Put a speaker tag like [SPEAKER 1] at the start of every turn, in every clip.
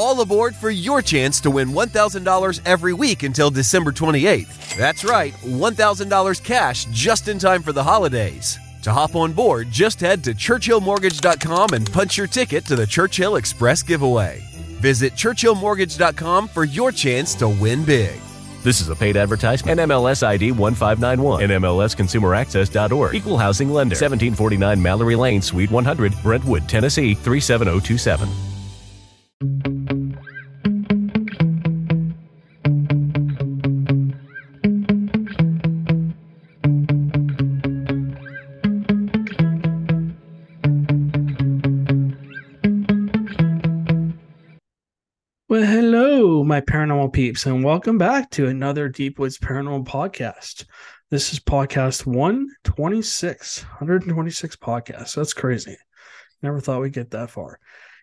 [SPEAKER 1] all aboard for your chance to win $1,000 every week until December 28th. That's right, $1,000 cash just in time for the holidays. To hop on board, just head to churchillmortgage.com and punch your ticket to the Churchill Express giveaway. Visit churchillmortgage.com for your chance to win big.
[SPEAKER 2] This is a paid advertisement. NMLS ID 1591. NMLSConsumerAccess.org. Equal Housing Lender. 1749 Mallory Lane, Suite 100, Brentwood, Tennessee 37027.
[SPEAKER 3] Well, hello, my paranormal peeps, and welcome back to another Deep Woods Paranormal podcast. This is podcast 126 podcasts. That's crazy. Never thought we'd get that far.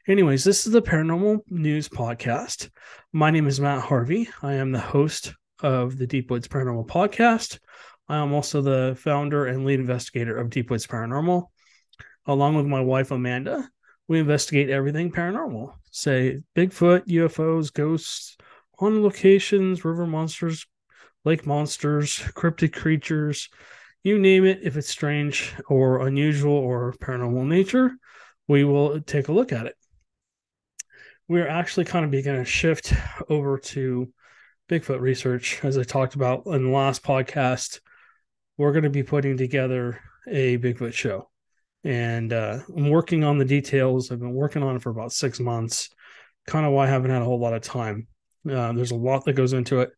[SPEAKER 3] Anyways, this is the Paranormal News Podcast. My name is Matt Harvey. I am the host of the Deep Woods Paranormal Podcast. I am also the founder and lead investigator of Deep Woods Paranormal. Along with my wife, Amanda, we investigate everything paranormal. Say Bigfoot, UFOs, ghosts, haunted locations, river monsters, lake monsters, cryptid creatures, you name it. If it's strange or unusual or paranormal nature, we will take a look at it. We're actually kind of beginning to shift over to Bigfoot research. As I talked about in the last podcast, we're going to be putting together a Bigfoot show. And I'm working on the details. I've been working on it for about 6 months, kind of why I haven't had a whole lot of time. There's a lot that goes into it.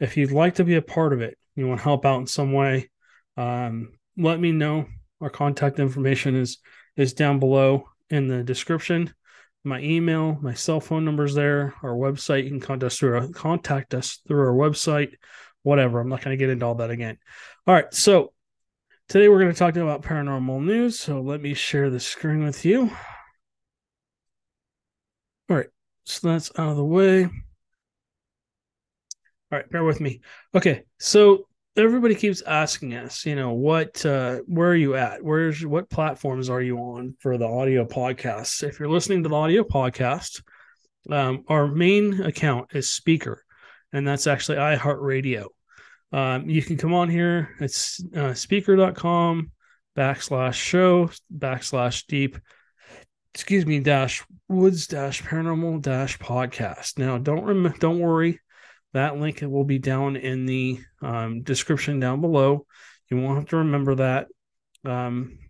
[SPEAKER 3] If you'd like to be a part of it, you want to help out in some way, let me know. Our contact information is down below in the description. My email, my cell phone number is there. Our website, you can contact us through our website, whatever. I'm not going to get into all that again. All right, so today we're going to talk about paranormal news, so let me share the screen with you. All right, so that's out of the way. All right, bear with me. Okay, so everybody keeps asking us, where are you at? What platforms are you on for the audio podcasts? If you're listening to the audio podcast, our main account is Speaker, and that's actually iHeartRadio. You can come on here. It's speaker.com/show/deep, -woods-paranormal-podcast. Now, don't worry. That link will be down in the description down below. You won't have to remember that.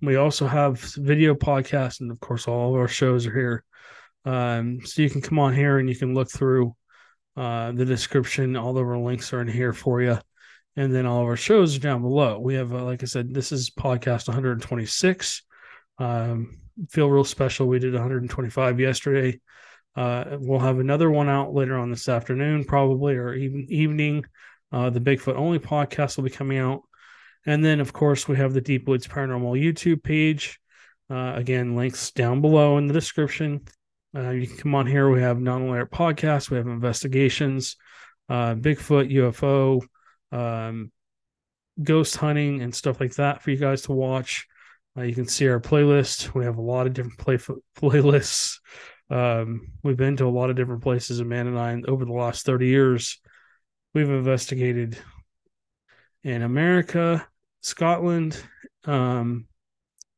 [SPEAKER 3] We also have video podcasts, and of course, all of our shows are here. So you can come on here and you can look through the description. All of our links are in here for you. And then all of our shows are down below. We have, like I said, this is podcast 126. Feel real special. We did 125 yesterday. We'll have another one out later on this afternoon, probably, or even evening. The Bigfoot only podcast will be coming out. And then, of course, we have the Deep Woods Paranormal YouTube page. Again, links down below in the description. You can come on here. We have not only our podcast, we have investigations, Bigfoot, UFO, ghost hunting and stuff like that for you guys to watch. You can see our playlist. We have a lot of different playlists. We've been to a lot of different places, Amanda and I, over the last 30 years. We've investigated in America, Scotland,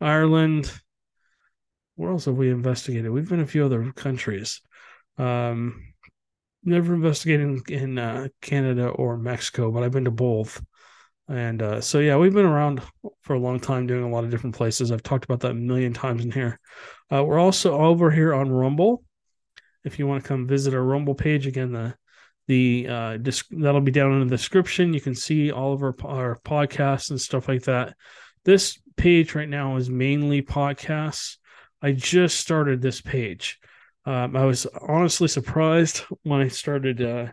[SPEAKER 3] Ireland. Where else have we investigated? We've been in a few other countries. Never investigated in Canada or Mexico, but I've been to both. And so, yeah, we've been around for a long time doing a lot of different places. I've talked about that a million times in here. We're also over here on Rumble. If you want to come visit our Rumble page, again, that'll be down in the description. You can see all of our podcasts and stuff like that. This page right now is mainly podcasts. I just started this page. I was honestly surprised when I started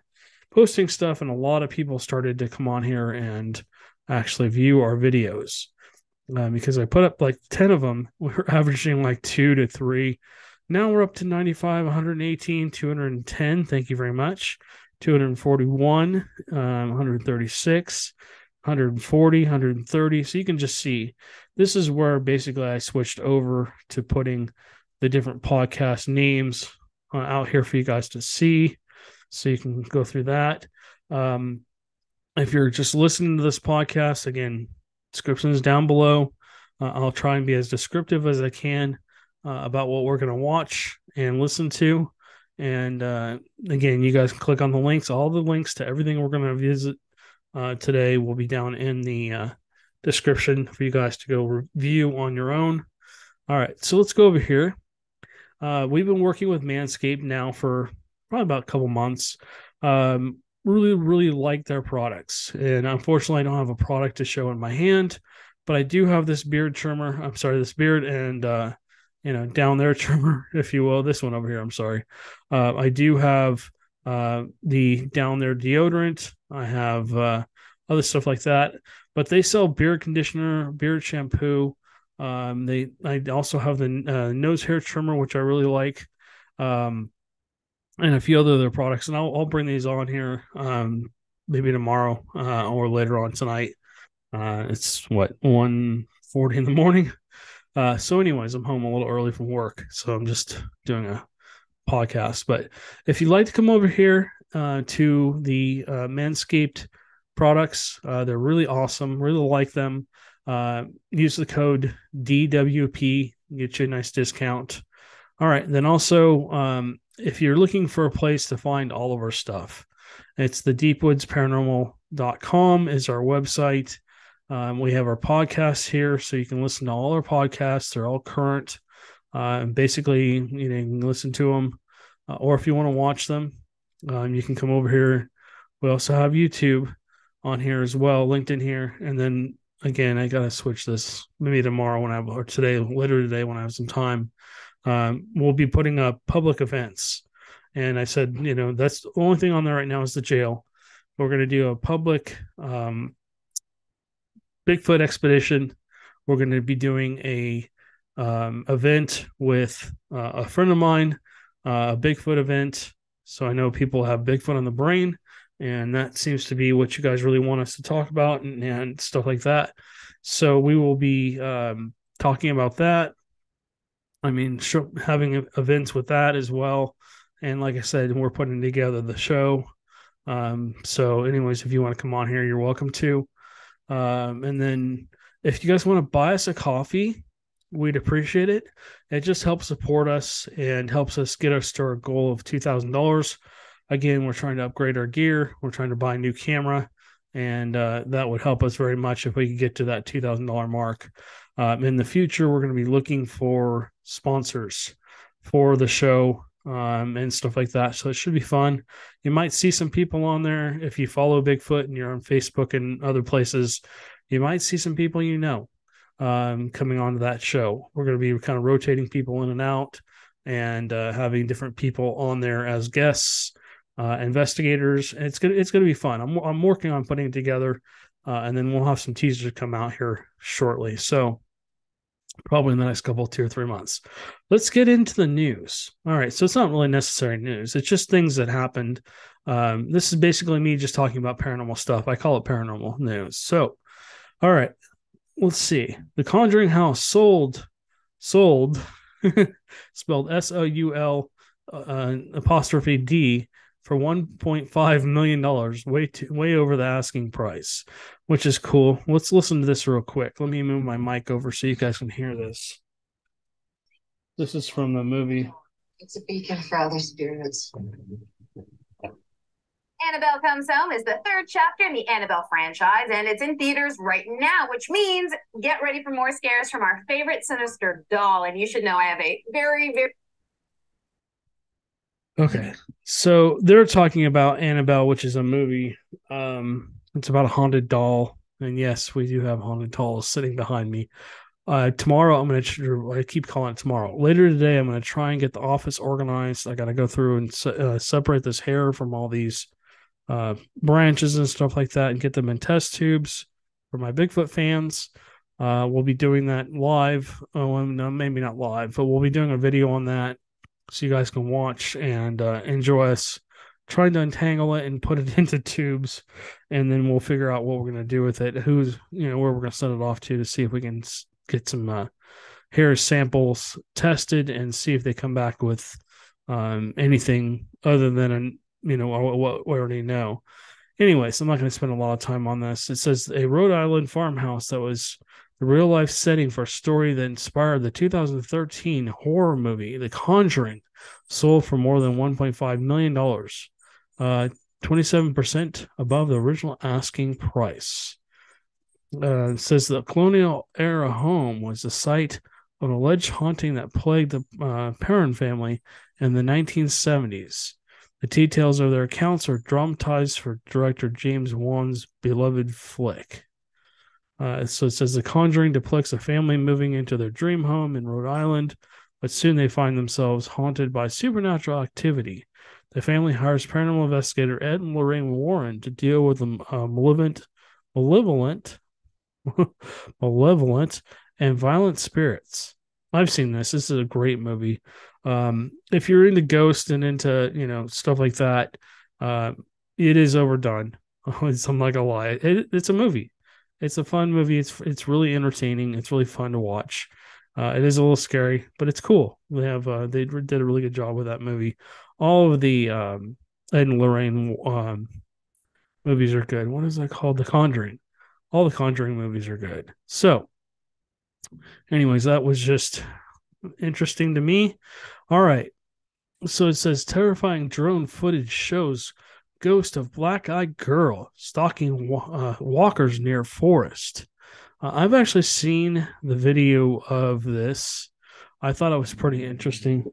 [SPEAKER 3] posting stuff, and a lot of people started to come on here and actually view our videos. Because I put up like 10 of them. We were averaging like 2 to 3. Now we're up to 95, 118, 210. Thank you very much. 241, 136, 140, 130. So you can just see this is where basically I switched over to putting the different podcast names out here for you guys to see, so you can go through that. If you're just listening to this podcast, again, description is down below. I'll try and be as descriptive as I can about what we're going to watch and listen to. And again, you guys can click on the links. All the links to everything we're going to visit today will be down in the description for you guys to go review on your own. All right, so let's go over here. We've been working with Manscaped now for probably about a couple months. Really like their products. And unfortunately, I don't have a product to show in my hand, but I do have this beard trimmer. I'm sorry, this beard and, down there trimmer, if you will. This one over here, I'm sorry. I do have the down there deodorant. I have other stuff like that. But they sell beard conditioner, beard shampoo. I also have the nose hair trimmer, which I really like. And a few other products, and I'll bring these on here maybe tomorrow or later on tonight. It's 1:40 in the morning. So anyways, I'm home a little early from work, so I'm just doing a podcast. But if you'd like to come over here to the Manscaped products, they're really awesome. Really like them. Use the code DWP, get you a nice discount. All right, then also if you're looking for a place to find all of our stuff, it's the deepwoodsparanormal.com is our website. We have our podcasts here, so you can listen to all our podcasts. They're all current. Basically, you can listen to them, or if you want to watch them, you can come over here. We also have YouTube on here as well, linked in here. And then again, I gotta switch this maybe tomorrow later today when I have some time. We'll be putting up public events. And I said, that's the only thing on there right now is the jail. We're going to do a public Bigfoot expedition. We're going to be doing a event with a friend of mine, a Bigfoot event. So I know people have Bigfoot on the brain, and that seems to be what you guys really want us to talk about and stuff like that. So we will be talking about that. I mean, having events with that as well. And like I said, we're putting together the show. So anyways, if you want to come on here, you're welcome to. And then if you guys want to buy us a coffee, we'd appreciate it. It just helps support us and helps us get us to our goal of $2,000. Again, we're trying to upgrade our gear. We're trying to buy a new camera. And that would help us very much if we could get to that $2,000 mark. In the future, we're going to be looking for sponsors for the show and stuff like that. So it should be fun. You might see some people on there. If you follow Bigfoot and you're on Facebook and other places, you might see some people coming onto that show. We're going to be kind of rotating people in and out and having different people on there as guests, investigators. And it's gonna be fun. I'm working on putting it together, and then we'll have some teasers come out here shortly. So probably in the next 2 or 3 months. Let's get into the news. All right, so it's not really necessary news. It's just things that happened. This is basically me just talking about paranormal stuff. I call it paranormal news. So, all right, let's see. The Conjuring House sold, spelled SOUL apostrophe D for $1.5 million, way over the asking price, which is cool. Let's listen to this real quick. Let me move my mic over so you guys can hear this. This is from the movie.
[SPEAKER 4] It's a beacon for other spirits.
[SPEAKER 5] Annabelle Comes Home is the 3rd chapter in the Annabelle franchise, and it's in theaters right now, which means get ready for more scares from our favorite sinister doll. And you should know I have a very, very...
[SPEAKER 3] Okay, so they're talking about Annabelle, which is a movie. It's about a haunted doll, and yes, we do have haunted dolls sitting behind me. Tomorrow, I keep calling it tomorrow. Later today, I'm going to try and get the office organized. I got to go through and separate this hair from all these branches and stuff like that and get them in test tubes for my Bigfoot fans. We'll be doing that live. Oh, no, maybe not live, but we'll be doing a video on that so you guys can watch and enjoy us trying to untangle it and put it into tubes, and then we'll figure out what we're going to do with it, where we're going to send it off to see if we can get some hair samples tested and see if they come back with anything other than what we already know. Anyways, I'm not going to spend a lot of time on this. It says a Rhode Island farmhouse that was the real life setting for a story that inspired the 2013 horror movie The Conjuring sold for more than $1.5 million, 27% above the original asking price. It says the colonial era home was the site of an alleged haunting that plagued the Perron family in the 1970s. The details of their accounts are dramatized for director James Wan's beloved flick. So it says The Conjuring depicts a family moving into their dream home in Rhode Island, but soon they find themselves haunted by supernatural activity. The family hires paranormal investigator Ed and Lorraine Warren to deal with the malevolent and violent spirits. I've seen this. This is a great movie. If you're into ghosts and into stuff like that, it is overdone. I'm not gonna lie. It's a movie. It's a fun movie. It's really entertaining. It's really fun to watch. It is a little scary, but it's cool. They did a really good job with that movie. All of the Ed and Lorraine movies are good. What is that called? The Conjuring. All the Conjuring movies are good. So, anyways, that was just interesting to me. All right. So it says terrifying drone footage shows ghost of black-eyed girl stalking walkers near forest. I've actually seen the video of this. I thought it was pretty interesting.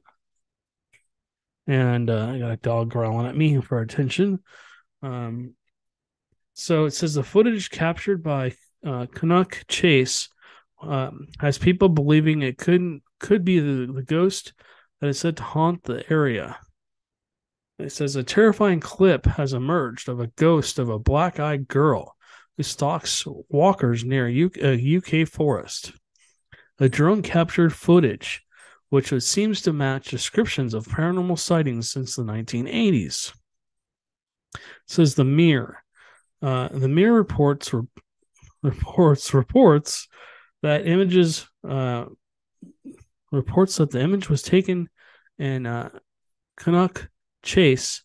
[SPEAKER 3] And I got a dog growling at me for attention. So it says the footage captured by Canuck Chase has people believing it could be the ghost that is said to haunt the area. It says a terrifying clip has emerged of a ghost of a black-eyed girl who stalks walkers near a UK forest. The drone captured footage, which seems to match descriptions of paranormal sightings since the 1980s. It says the Mirror. The Mirror reports that the image was taken in Canuck Chase,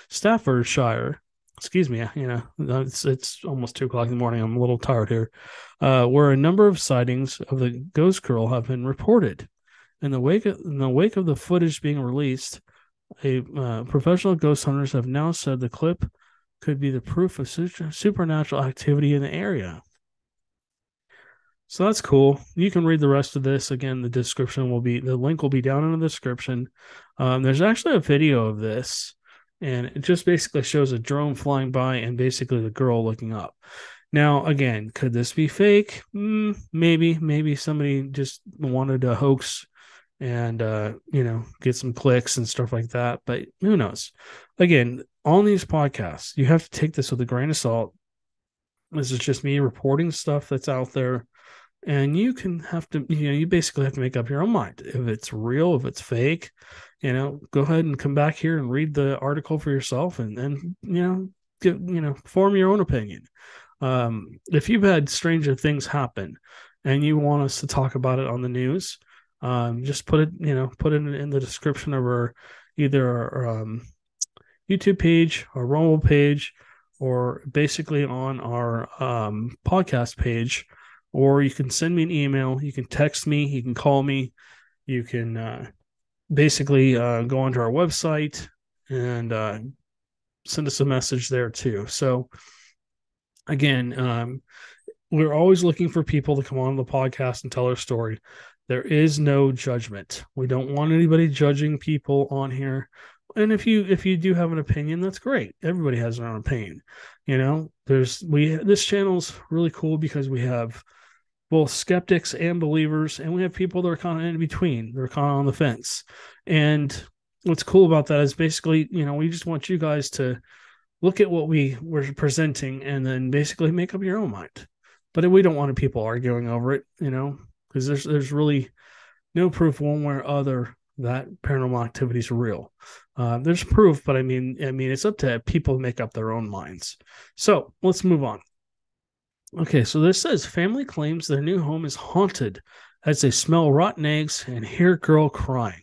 [SPEAKER 3] Staffordshire. Excuse me, it's almost 2:00 in the morning. I'm a little tired here. Where a number of sightings of the ghost girl have been reported. In the wake of the footage being released, professional ghost hunters have now said the clip could be the proof of supernatural activity in the area. So that's cool. You can read the rest of this. Again, the link will be down in the description. There's actually a video of this, and it just basically shows a drone flying by and basically the girl looking up. Now, again, could this be fake? Maybe somebody just wanted a hoax and get some clicks and stuff like that, but who knows? Again, on these podcasts, you have to take this with a grain of salt. This is just me reporting stuff that's out there, and you basically have to make up your own mind if it's real, if it's fake. Go ahead and come back here and read the article for yourself, and then form your own opinion. If you've had stranger things happen and you want us to talk about it on the news, just put it in the description of either our YouTube page, our Rumble page, or basically on our podcast page. Or you can send me an email. You can text me. You can call me. You can basically go onto our website and send us a message there too. So again, we're always looking for people to come on the podcast and tell their story. There is no judgment. We don't want anybody judging people on here. And if you do have an opinion, that's great. Everybody has their own opinion. This channel's really cool because we have both skeptics and believers, and we have people that are kind of in between. They're kind of on the fence. And what's cool about that is basically, we just want you guys to look at what we're presenting and then basically make up your own mind. But we don't want people arguing over it, because there's really no proof one way or other that paranormal activity is real. There's proof, but I mean, it's up to people to make up their own minds. So let's move on. Okay, so this says family claims their new home is haunted as they smell rotten eggs and hear girl crying.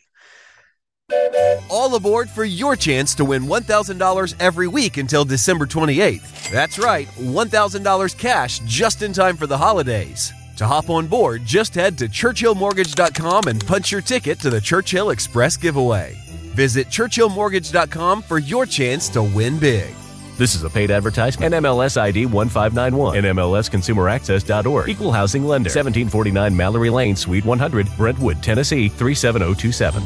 [SPEAKER 1] All aboard for your chance to win $1,000 every week until December 28th. That's right, $1,000 cash just in time for the holidays. To hop on board, just head to churchillmortgage.com and punch your ticket to the Churchill Express giveaway. Visit churchillmortgage.com for your chance to win big.
[SPEAKER 2] This is a paid advertisement. NMLS ID 1591. NMLSconsumeraccess.org. Equal housing lender. 1749 Mallory Lane, Suite 100, Brentwood, Tennessee 37027.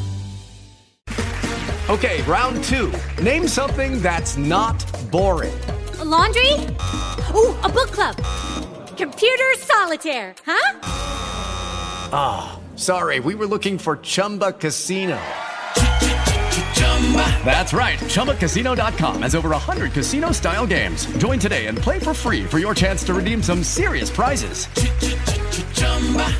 [SPEAKER 6] Okay, round two. Name something that's not boring.
[SPEAKER 7] A laundry? Ooh, a book club. Computer solitaire, huh?
[SPEAKER 6] Ah, sorry, we were looking for Chumba Casino. That's right, ChumbaCasino.com has over 100 casino-style games. Join today and play for free for your chance to redeem some serious prizes.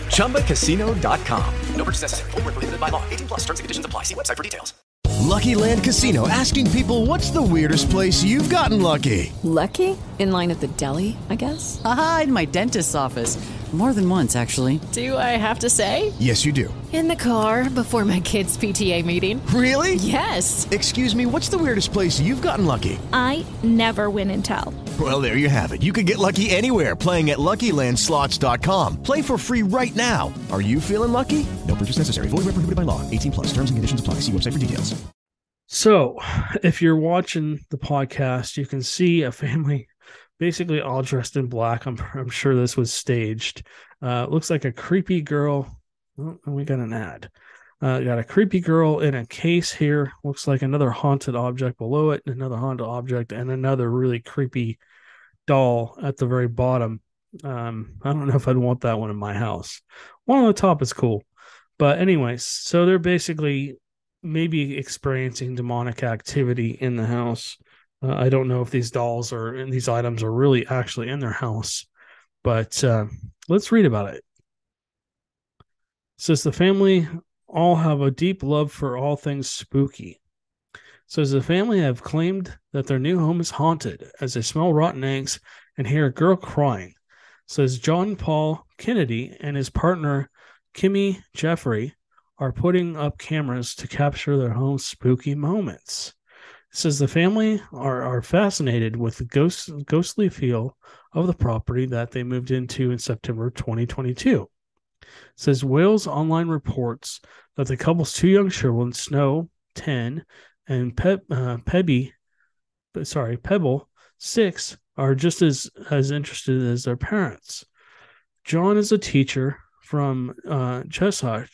[SPEAKER 6] ChumbaCasino.com. No purchase necessary. Void where prohibited by law. 18+ terms and conditions apply. See website for details.
[SPEAKER 8] Lucky Land Casino, asking people, what's the weirdest place you've gotten lucky?
[SPEAKER 9] Lucky? In line at the deli, I guess?
[SPEAKER 10] Aha, in my dentist's office. More than once, actually.
[SPEAKER 9] Do I have to say?
[SPEAKER 8] Yes, you do.
[SPEAKER 9] In the car before my kids' PTA meeting.
[SPEAKER 8] Really?
[SPEAKER 9] Yes.
[SPEAKER 8] Excuse me, what's the weirdest place you've gotten lucky?
[SPEAKER 11] I never win and tell.
[SPEAKER 8] Well, there you have it. You can get lucky anywhere, playing at LuckyLandSlots.com. Play for free right now. Are you feeling lucky? No purchase necessary. Void where prohibited by law. 18+. Terms and conditions apply. See website for details.
[SPEAKER 3] So, if you're watching the podcast, you can see a family basically all dressed in black. I'm sure this was staged. Looks like a creepy girl. Oh, we got an ad. Got a creepy girl in a case here. Looks like another haunted object below it, another haunted object, and another really creepy doll at the very bottom. I don't know if I'd want that one in my house. One on the top is cool. But anyways, so they're basically maybe experiencing demonic activity in the house. I don't know if these dolls and these items are really actually in their house, but let's read about it. It says the family all have a deep love for all things spooky. It says the family have claimed that their new home is haunted as they smell rotten eggs and hear a girl crying. It says John Paul Kennedy and his partner Kimmy Jeffrey are putting up cameras to capture their home's spooky moments. It says the family are fascinated with the ghostly feel of the property that they moved into in September 2022. It says Wales Online reports that the couple's two young children, Snow, 10, and Pebble, 6, are just as interested as their parents. John is a teacher from Cheshire.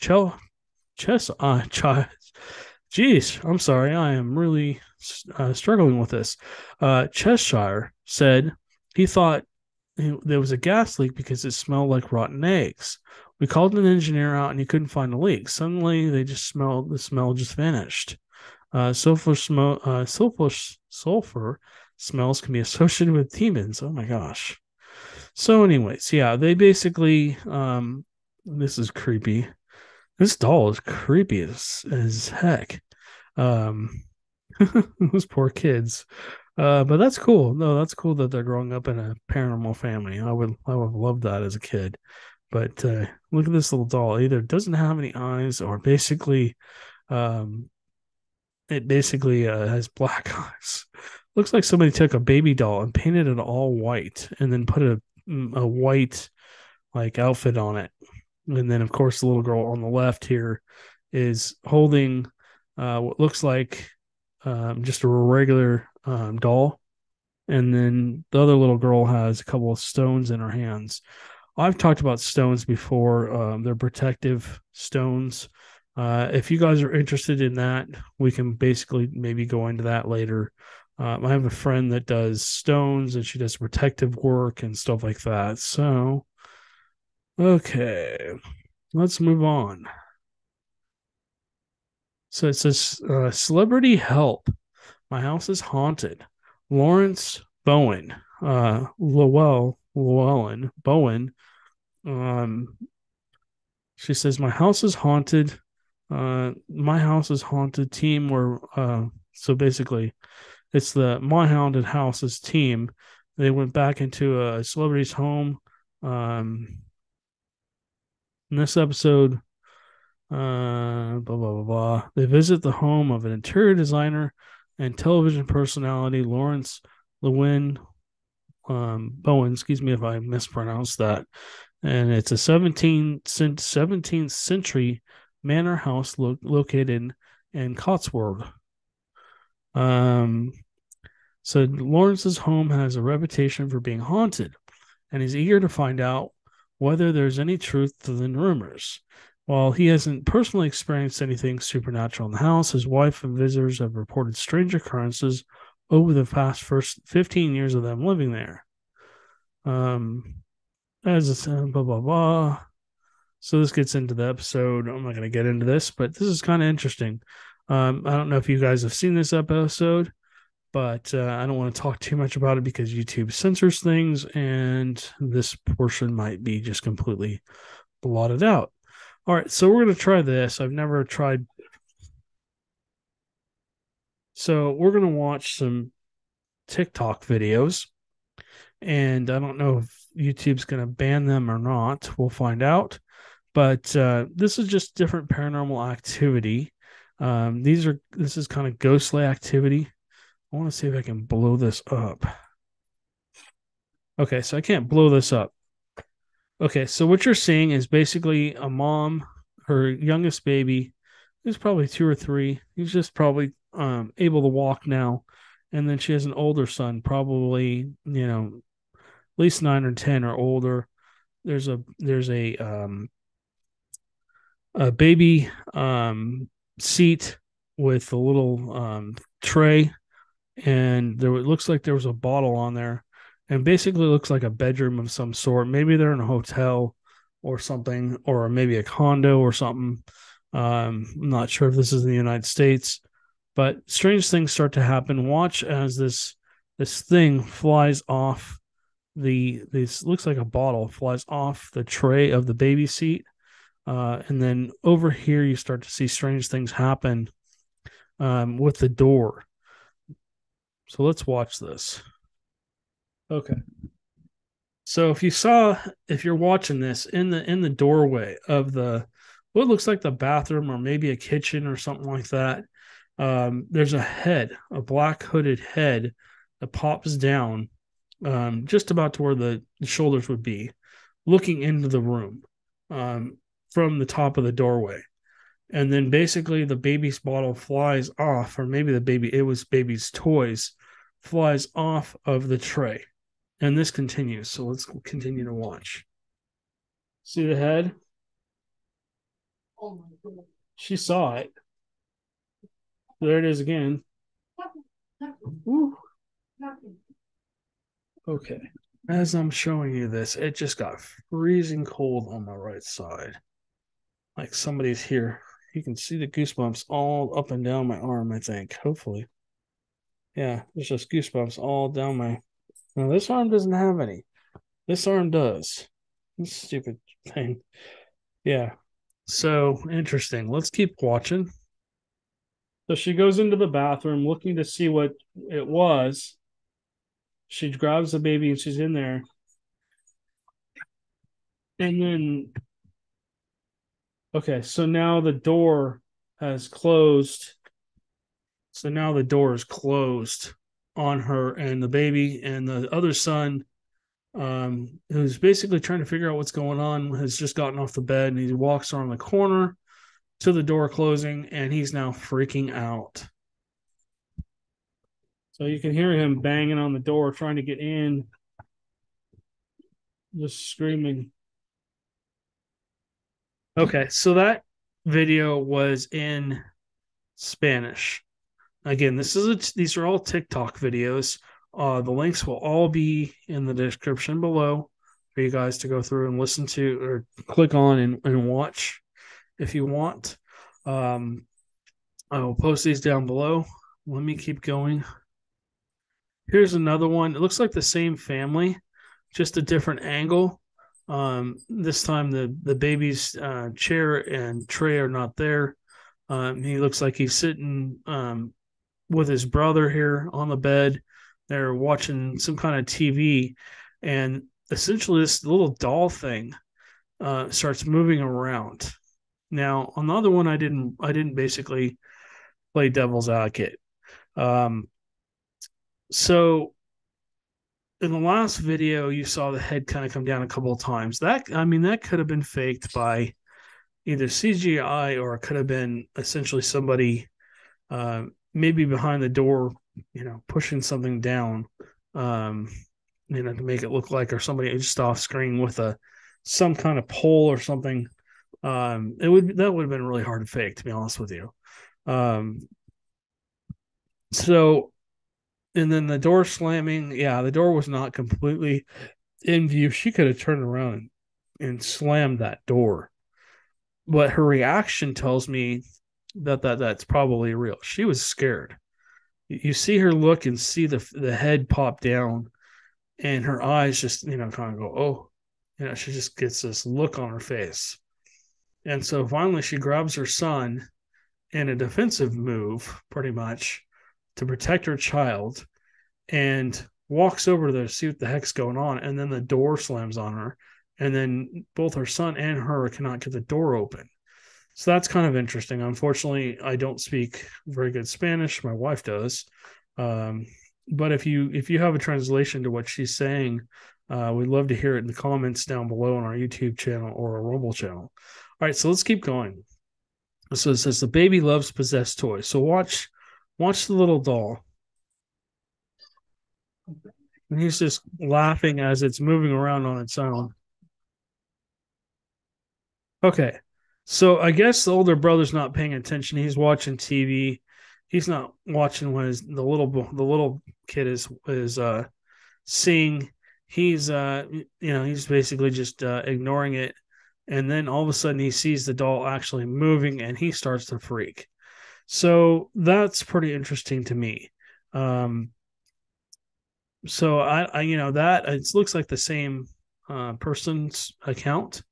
[SPEAKER 3] Geez, I'm sorry. I am really struggling with this. Cheshire said he thought there was a gas leak because it smelled like rotten eggs. We called an engineer out and he couldn't find the leak. Suddenly, the smell just vanished. Sulfur smells can be associated with demons. Oh my gosh. So anyways, yeah, they basically, this is creepy. This doll is creepy as heck. Those poor kids. But that's cool. No, that's cool that they're growing up in a paranormal family. I would love that as a kid. But look at this little doll. It either doesn't have any eyes or basically has black eyes. Looks like somebody took a baby doll and painted it all white and then put a white like outfit on it. And then, of course, the little girl on the left here is holding what looks like just a regular doll. And then the other little girl has a couple of stones in her hands. I've talked about stones before. They're protective stones. If you guys are interested in that, we can basically maybe go into that later. I have a friend that does stones and she does protective work and stuff like that. So, okay, let's move on. So it says, celebrity help. My house is haunted. Lawrence Bowen, Llewellyn Bowen. She says, my house is haunted. My house is haunted team where, so basically it's the My Haunted Houses team. They went back into a celebrity's home. In this episode, blah, blah, blah, blah. They visit the home of an interior designer and television personality, Lawrence Lewin Bowen. Excuse me if I mispronounced that. And it's a 17th century manor house located in Cotswold. So Lawrence's home has a reputation for being haunted, and he's eager to find out whether there's any truth to the rumors. While he hasn't personally experienced anything supernatural in the house, his wife and visitors have reported strange occurrences over the past first 15 years of them living there. As I said, blah, blah, blah. So this gets into the episode. I'm not going to get into this, but this is kind of interesting. I don't know if you guys have seen this episode, but I don't want to talk too much about it because YouTube censors things, and this portion might be just completely blotted out. All right, so we're going to try this. I've never tried. So we're going to watch some TikTok videos, and I don't know if YouTube's going to ban them or not. We'll find out. But this is just different paranormal activity. This is kind of ghostly activity. I want to see if I can blow this up. Okay, so I can't blow this up. Okay, so what you're seeing is basically a mom, her youngest baby, who's probably 2 or 3. He's just probably able to walk now. And then she has an older son, probably, at least 9 or 10 or older. There's a baby seat with a little tray, and it looks like there was a bottle on there. And basically looks like a bedroom of some sort. Maybe they're in a hotel or something, or maybe a condo or something. I'm not sure if this is in the United States, but strange things start to happen. Watch as this thing flies off this looks like a bottle flies off the tray of the baby seat. And then over here, you start to see strange things happen with the door. So let's watch this. Okay. So if you're watching this in the doorway of what looks like the bathroom or maybe a kitchen or something like that, there's a black hooded head that pops down just about to where the shoulders would be, looking into the room from the top of the doorway. And then basically the baby's bottle flies off, or maybe it was baby's toys, flies off of the tray. And this continues. So let's continue to watch. See the head? Oh my God. She saw it. There it is again. Woo. Okay. As I'm showing you this, it just got freezing cold on my right side. Like somebody's here. You can see the goosebumps all up and down my arm, I think. Hopefully. Yeah, there's just goosebumps all down my... Now, this arm doesn't have any. This arm does. This stupid thing. Yeah. So, interesting. Let's keep watching. So, she goes into the bathroom looking to see what it was. She grabs the baby and she's in there. And then... Okay, so now the door has closed. So now the door is closed on her and the baby, and the other son, who's basically trying to figure out what's going on, has just gotten off the bed, and he walks around the corner to the door closing, and he's now freaking out. So you can hear him banging on the door, trying to get in, just screaming. Okay, so that video was in Spanish. Again, these are all TikTok videos. The links will all be in the description below for you guys to go through and listen to, or click on and watch if you want. I will post these down below. Let me keep going. Here's another one. It looks like the same family, just a different angle. This time the baby's chair and tray are not there. He looks like he's sitting with his brother here on the bed. They're watching some kind of TV, and essentially this little doll thing starts moving around. Now, on the other one, I didn't basically play devil's advocate. So in the last video, you saw the head kind of come down a couple of times. That could have been faked by either CGI, or it could have been essentially somebody maybe behind the door, pushing something down, to make it look like, or somebody just off screen with some kind of pole or something. That would have been really hard to fake, to be honest with you. So, and then the door slamming, the door was not completely in view. She could have turned around and slammed that door, but her reaction tells me that's probably real. She was scared. You see her look and see the head pop down, and her eyes just kind of go, oh, she just gets this look on her face. And so finally she grabs her son in a defensive move, pretty much, to protect her child, and walks over there to see what the heck's going on. And then the door slams on her, and then both her son and her cannot get the door open. So that's kind of interesting. Unfortunately, I don't speak very good Spanish. My wife does. But if you have a translation to what she's saying, we'd love to hear it in the comments down below on our YouTube channel or our Rumble channel. All right, so let's keep going. So it says the baby loves possessed toys. So watch the little doll. And he's just laughing as it's moving around on its own. Okay. So I guess the older brother's not paying attention. He's watching TV. He's not watching when the little kid is seeing. He's he's basically just ignoring it. And then all of a sudden he sees the doll actually moving, and he starts to freak. So that's pretty interesting to me. So I that it looks like the same person's account.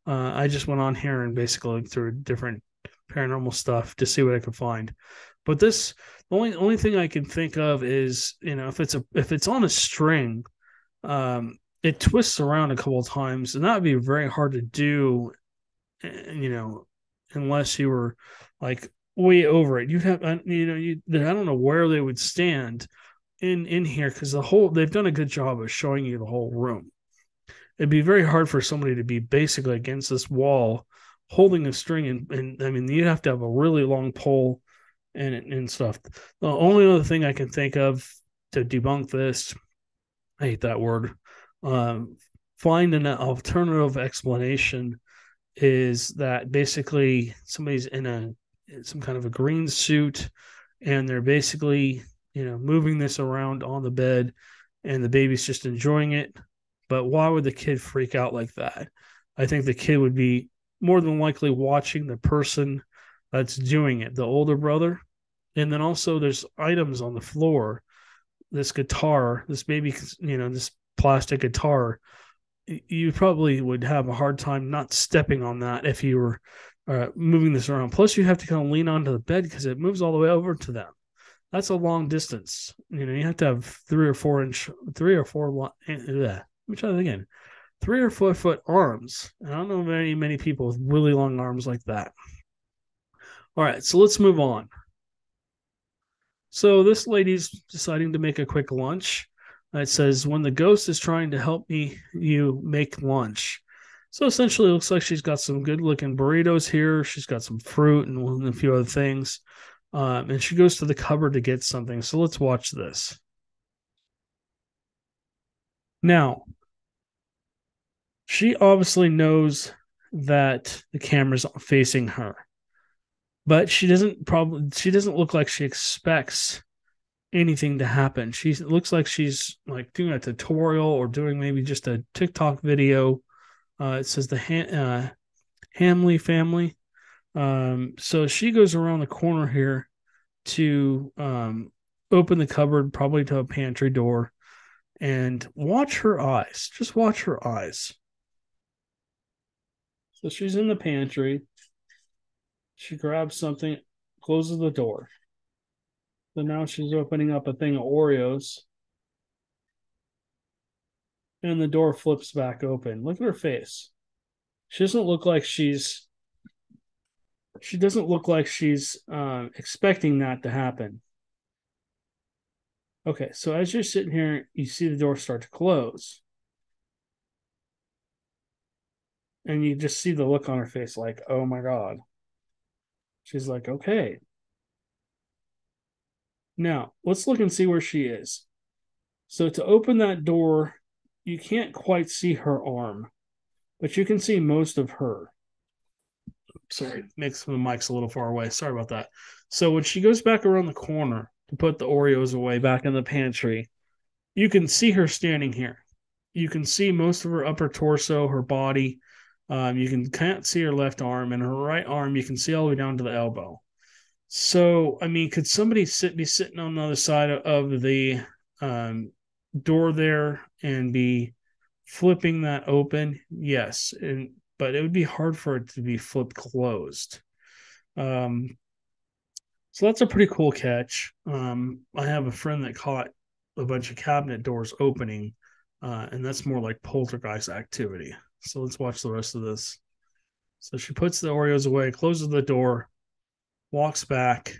[SPEAKER 3] I just went on here and basically looked through different paranormal stuff to see what I could find. But the only thing I can think of is, if it's on a string, it twists around a couple of times, and that would be very hard to do, unless you were like way over it. You'd have, I don't know where they would stand in here, because they've done a good job of showing you the whole room. It'd be very hard for somebody to be basically against this wall holding a string, and you'd have to have a really long pole and stuff. The only other thing I can think of to debunk this, I hate that word, find an alternative explanation, is that basically somebody's in some kind of a green suit, and they're basically moving this around on the bed, and the baby's just enjoying it. But why would the kid freak out like that? I think the kid would be more than likely watching the person that's doing it, the older brother. And then also there's items on the floor. This guitar, this baby, this plastic guitar, you probably would have a hard time not stepping on that if you were moving this around. Plus, you have to kind of lean onto the bed because it moves all the way over to them. That's a long distance. You have to have 3 or 4 foot arms. And I don't know many people with really long arms like that. All right, so let's move on. So this lady's deciding to make a quick lunch. It says, when the ghost is trying to help you make lunch. So essentially it looks like she's got some good looking burritos here. She's got some fruit and a few other things. And she goes to the cupboard to get something. So let's watch this. Now, she obviously knows that the camera's facing her, but she doesn't look like she expects anything to happen. She looks like she's like doing a tutorial or doing maybe just a TikTok video. It says the Hamley family. So she goes around the corner here to open the cupboard, probably to a pantry door, and watch her eyes. Just watch her eyes. So she's in the pantry. She grabs something, closes the door. So now she's opening up a thing of Oreos. And the door flips back open. Look at her face. She doesn't look like she's expecting that to happen. Okay, so as you're sitting here, you see the door start to close. And you just see the look on her face like, oh my God. She's like, okay. Now, let's look and see where she is. So to open that door, you can't quite see her arm, but you can see most of her. Sorry, makes the mic's a little far away. Sorry about that. So when she goes back around the corner to put the Oreos away back in the pantry, you can see her standing here. You can see most of her upper torso, her body. Can't see her left arm, and her right arm you can see all the way down to the elbow. So, I mean, could somebody be sitting on the other side of the door there and be flipping that open? Yes, but it would be hard for it to be flipped closed. So that's a pretty cool catch. I have a friend that caught a bunch of cabinet doors opening, and that's more like poltergeist activity. So let's watch the rest of this. So she puts the Oreos away, closes the door, walks back.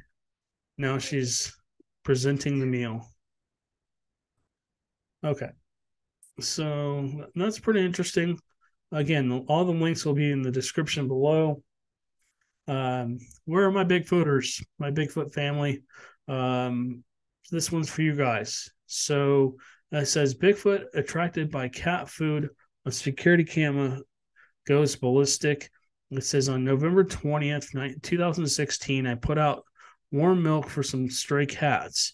[SPEAKER 3] Now she's presenting the meal. Okay. So that's pretty interesting. Again, all the links will be in the description below. Where are my Bigfooters? My Bigfoot family. This one's for you guys. So it says Bigfoot attracted by cat food. A security camera goes ballistic. It says on November 20th, 2016, I put out warm milk for some stray cats.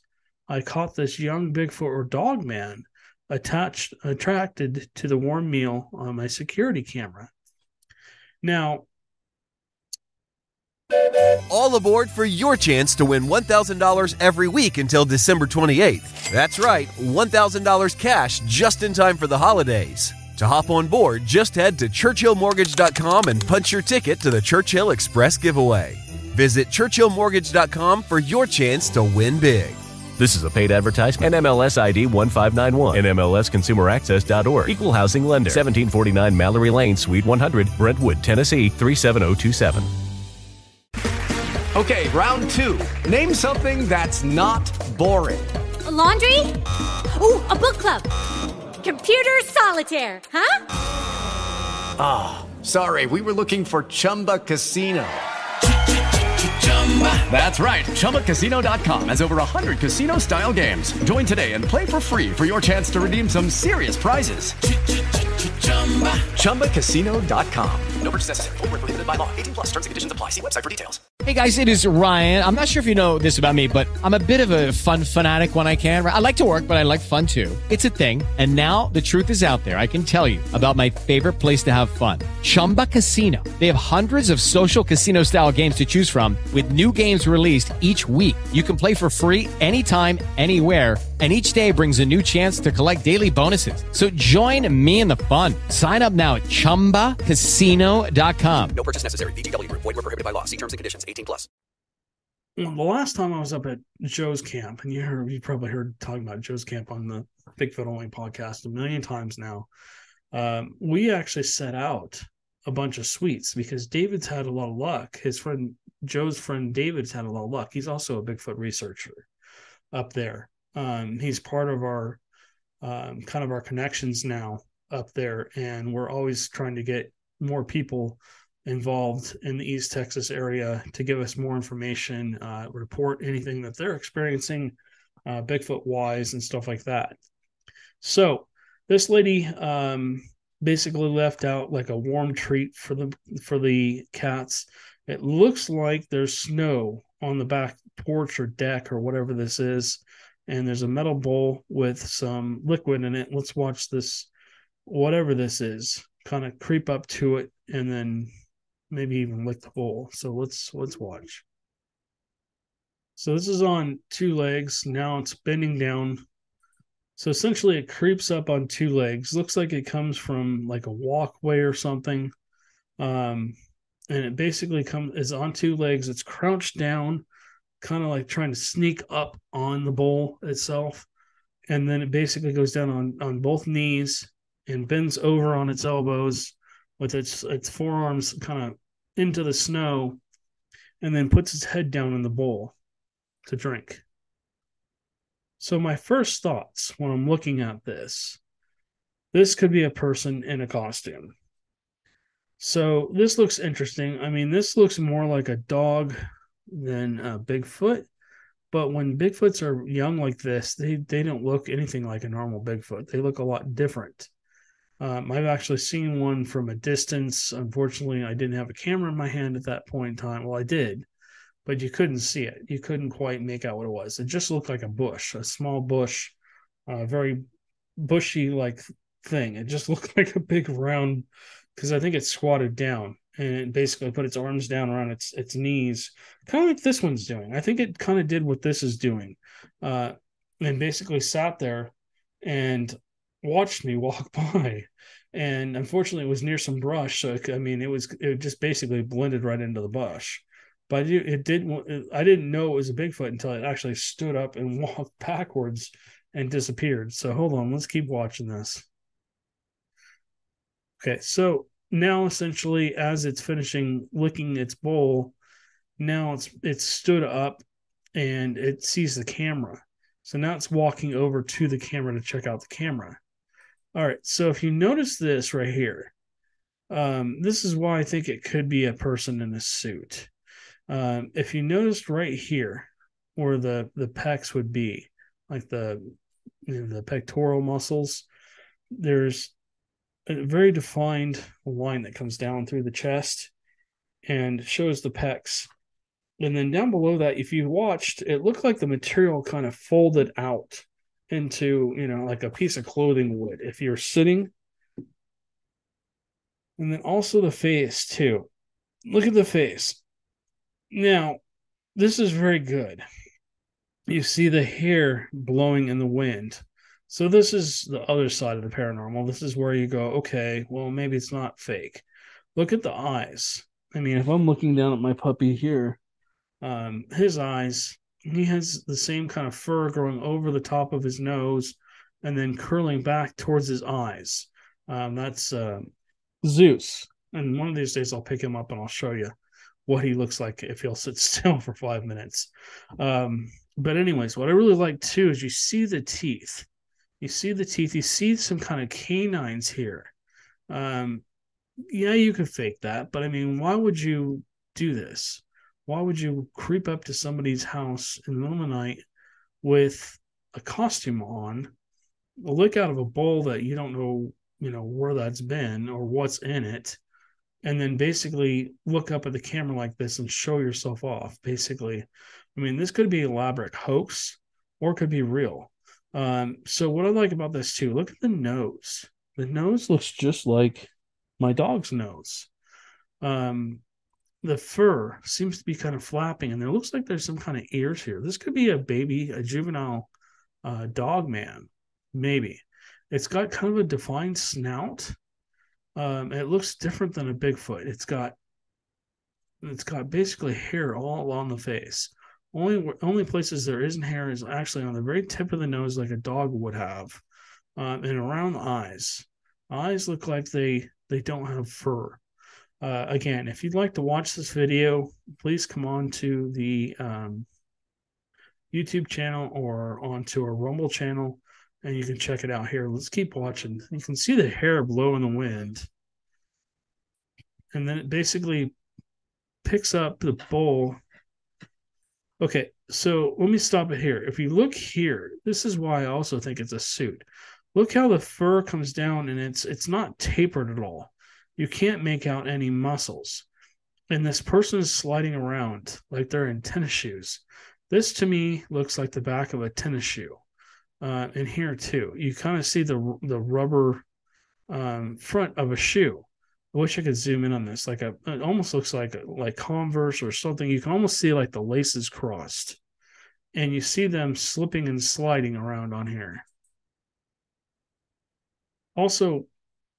[SPEAKER 3] I caught this young Bigfoot or Dogman attracted to the warm meal on my security camera. Now,
[SPEAKER 1] all aboard for your chance to win $1,000 every week until December 28th. That's right, $1,000 cash just in time for the holidays. To hop on board, just head to churchillmortgage.com and punch your ticket to the Churchill Express giveaway. Visit churchillmortgage.com for your chance to win big.
[SPEAKER 2] This is a paid advertisement. NMLS ID 1591. NMLSconsumeraccess.org. Equal housing lender. 1749 Mallory Lane, Suite 100, Brentwood, Tennessee 37027.
[SPEAKER 6] Okay, round two. Name something that's not boring.
[SPEAKER 7] A laundry? Ooh, a book club. Computer solitaire, huh?
[SPEAKER 6] Ah, oh, sorry, we were looking for Chumba Casino. That's right, ChumbaCasino.com has over 100 casino-style games. Join today and play for free for your chance to redeem some serious prizes. ChumbaCasino.com. No purchase necessary. Void where prohibited by law. 18 plus. Terms and conditions apply. See website for details.
[SPEAKER 12] Hey guys, it is Ryan. I'm not sure if you know this about me, but I'm a bit of a fun fanatic when I can. I like to work, but I like fun too. It's a thing. And now the truth is out there. I can tell you about my favorite place to have fun. Chumba Casino. They have hundreds of social casino style games to choose from with new games released each week. You can play for free anytime, anywhere. And each day brings a new chance to collect daily bonuses. So join me in the fun. Sign up now at ChumbaCasino.com.
[SPEAKER 6] No purchase necessary. VGW Group. Void where prohibited by law. See terms and conditions. 18 plus.
[SPEAKER 3] The last time I was up at Joe's camp, and you probably heard talking about Joe's camp on the Bigfoot Only podcast a million times now. We actually set out a bunch of sweets because David's had a lot of luck. Joe's friend David's had a lot of luck. He's also a Bigfoot researcher up there. He's part of our kind of our connections now up there, and we're always trying to get more people involved in the East Texas area to give us more information, report anything that they're experiencing Bigfoot wise and stuff like that. So this lady basically left out like a warm treat for the cats. It looks like there's snow on the back porch or deck or whatever this is, and there's a metal bowl with some liquid in it. Let's watch this, whatever this is, kind of creep up to it and then maybe even lick the bowl. So let's watch. So this is on two legs. Now it's bending down. So essentially it creeps up on two legs. Looks like it comes from like a walkway or something. And it basically is on two legs. It's crouched down, kind of like trying to sneak up on the bowl itself. And then it basically goes down on both knees and bends over on its elbows with its forearms kind of into the snow, and then puts its head down in the bowl to drink. So my first thoughts when I'm looking at this could be a person in a costume. So this looks interesting. I mean, this looks more like a dog than a Bigfoot. But when Bigfoots are young like this, they don't look anything like a normal Bigfoot. They look a lot different. I've actually seen one from a distance. Unfortunately, I didn't have a camera in my hand at that point in time. Well, I did, but you couldn't see it. You couldn't quite make out what it was. It just looked like a bush, a small bush, very bushy like thing. It just looked like a big round, because I think it squatted down and it basically put its arms down around its knees, kind of like this one's doing. I think it kind of did what this is doing, and basically sat there and watched me walk by. And unfortunately, it was near some brush, so it just basically blended right into the bush. But I didn't know it was a Bigfoot until it actually stood up and walked backwards and disappeared. So hold on, let's keep watching this. Okay, so now essentially, as it's finishing licking its bowl, now it's stood up and it sees the camera. So now it's walking over to the camera to check out the camera. All right, so if you notice this right here, this is why I think it could be a person in a suit. If you noticed right here where the pecs would be, like the pectoral muscles, there's a very defined line that comes down through the chest and shows the pecs. And then down below that, if you watched, it looked like the material kind of folded out into, like a piece of clothing would if you're sitting. And then also the face too. Look at the face. Now, this is very good. You see the hair blowing in the wind. So this is the other side of the paranormal. This is where you go, okay, well, maybe it's not fake. Look at the eyes. I mean, if I'm looking down at my puppy here, his eyes, he has the same kind of fur growing over the top of his nose and then curling back towards his eyes. That's Zeus. And one of these days I'll pick him up and I'll show you what he looks like if he'll sit still for 5 minutes. But anyways, what I really like too is you see the teeth. You see some kind of canines here. Yeah, you could fake that, but I mean, why would you do this? Why would you creep up to somebody's house in the middle of the night with a costume on, look out of a bowl that you don't know, where that's been or what's in it, and then basically look up at the camera like this and show yourself off, basically? I mean, this could be an elaborate hoax or it could be real. So what I like about this too, look at the nose. The nose looks just like my dog's nose. The fur seems to be kind of flapping, and there looks like there's some kind of ears here. This could be a juvenile dogman, maybe. It's got kind of a defined snout. It looks different than a Bigfoot. It's got basically hair all along the face. Only places there isn't hair is actually on the very tip of the nose, like a dog would have, and around the eyes. Eyes look like they don't have fur. Again, if you'd like to watch this video, please come on to the YouTube channel or onto our Rumble channel, and you can check it out here. Let's keep watching. You can see the hair blow in the wind, and then it basically picks up the bowl. Okay, so let me stop it here. If you look here, this is why I also think it's a suit. Look how the fur comes down, and it's not tapered at all. You can't make out any muscles. And this person is sliding around like they're in tennis shoes. This, to me, looks like the back of a tennis shoe. And here, too, you kind of see the rubber front of a shoe. I wish I could zoom in on this. It almost looks like Converse or something. You can almost see like the laces crossed. And you see them slipping and sliding around on here. Also,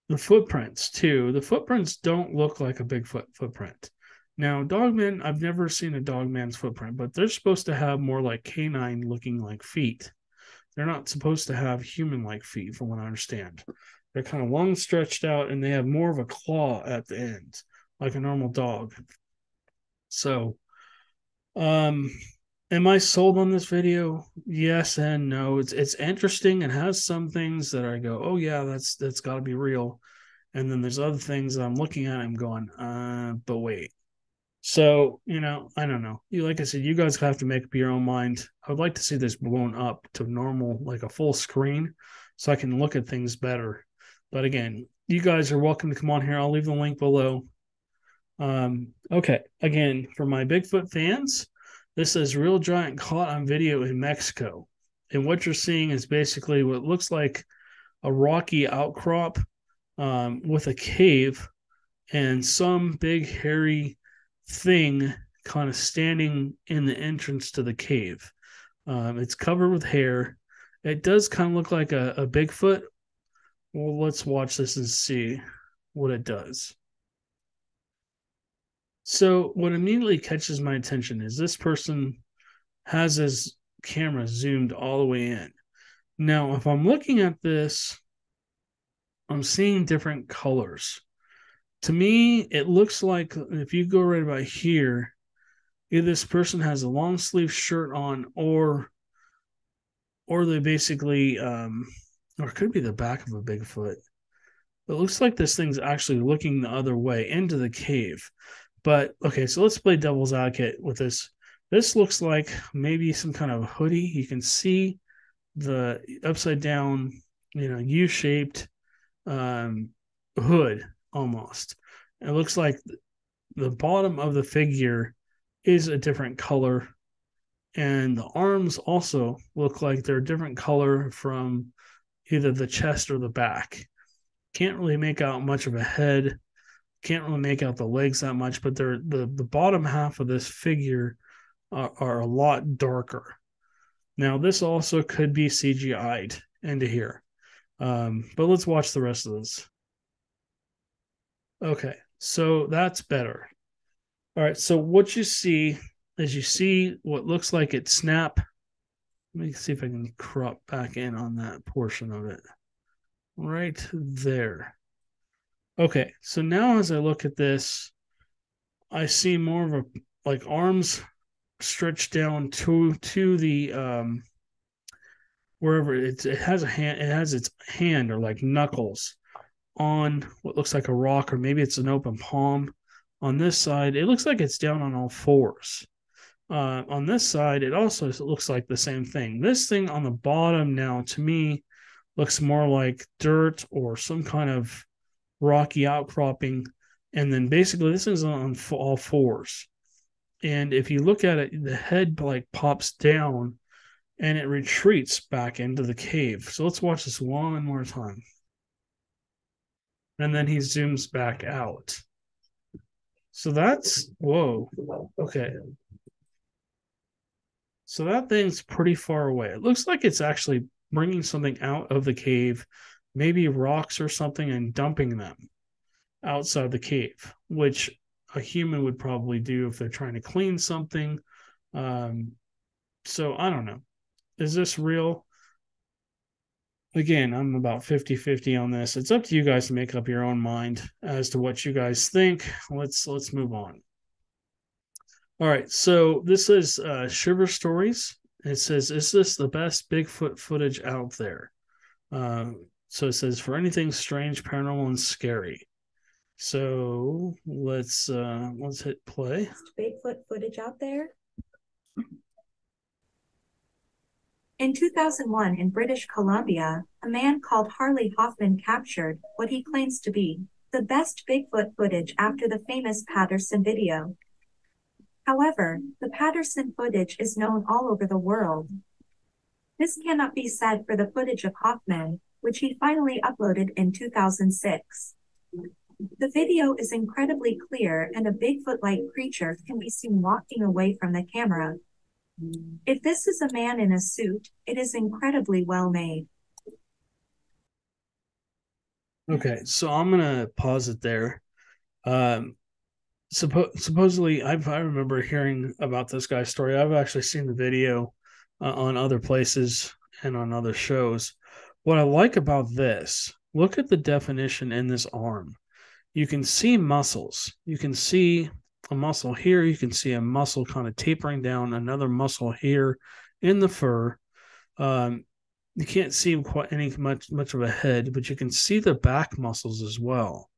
[SPEAKER 3] the footprints, too. The footprints don't look like a Bigfoot footprint. Now, Dogman, I've never seen a Dogman's footprint, but they're supposed to have more like canine-looking like feet. They're not supposed to have human-like feet, from what I understand. They're kind of long stretched out, and they have more of a claw at the end, like a normal dog. So, am I sold on this video? Yes and no. It's interesting. It has some things that I go, oh yeah, that's got to be real. And then there's other things that I'm looking at. I'm going, but wait. So, I don't know. Like I said, you guys have to make up your own mind. I would like to see this blown up to normal, like a full screen, so I can look at things better. But again, you guys are welcome to come on here. I'll leave the link below. Okay. Again, for my Bigfoot fans, this is real giant caught on video in Mexico. And what you're seeing is basically what looks like a rocky outcrop with a cave and some big hairy thing kind of standing in the entrance to the cave. It's covered with hair. It does kind of look like a Bigfoot. Well, let's watch this and see what it does. So what immediately catches my attention is this person has his camera zoomed all the way in. Now, if I'm looking at this, I'm seeing different colors. To me, it looks like if you go right about here, either this person has a long sleeve shirt on or they basically, or it could be the back of a Bigfoot. It looks like this thing's actually looking the other way into the cave. But, okay, so let's play devil's advocate with this. This looks like maybe some kind of hoodie. You can see the upside down, U-shaped hood almost. It looks like the bottom of the figure is a different color. And the arms also look like they're a different color from either the chest or the back. Can't really make out much of a head. Can't really make out the legs that much, but they're the bottom half of this figure are a lot darker. Now, this also could be CGI'd into here. But let's watch the rest of this. Okay, so that's better. All right, so what you see is you see what looks like it snap. Let me see if I can crop back in on that portion of it. Right there. Okay, so now as I look at this, I see more of a like arms stretched down to the wherever it has a hand, it has its hand or like knuckles on what looks like a rock, or maybe it's an open palm. On this side, it looks like it's down on all fours. On this side, it also looks like the same thing. This thing on the bottom now, to me, looks more like dirt or some kind of rocky outcropping. And then basically this is on all fours. And if you look at it, the head like pops down and it retreats back into the cave. So let's watch this one more time. And then he zooms back out. So that's, whoa, okay. So that thing's pretty far away. It looks like it's actually bringing something out of the cave, maybe rocks or something, and dumping them outside the cave, which a human would probably do if they're trying to clean something. So I don't know. Is this real? Again, I'm about 50-50 on this. It's up to you guys to make up your own mind as to what you guys think. Let's move on. All right, so this is Shiver Stories. It says, is this the best Bigfoot footage out there? So it says, for anything strange, paranormal, and scary. So let's hit play.
[SPEAKER 13] Bigfoot footage out there? In 2001, in British Columbia, a man called Harley Hoffman captured what he claims to be the best Bigfoot footage after the famous Patterson video. However, the Patterson footage is known all over the world. This cannot be said for the footage of Hoffman, which he finally uploaded in 2006. The video is incredibly clear, and a Bigfoot-like creature can be seen walking away from the camera. If this is a man in a suit, it is incredibly well made.
[SPEAKER 3] Okay, so I'm gonna pause it there. Supposedly, I remember hearing about this guy's story. I've actually seen the video on other places and on other shows. What I like about this look at the definition in this arm. You can see muscles. You can see a muscle here. You can see a muscle kind of tapering down, another muscle here in the fur. You can't see quite much of a head, but you can see the back muscles as well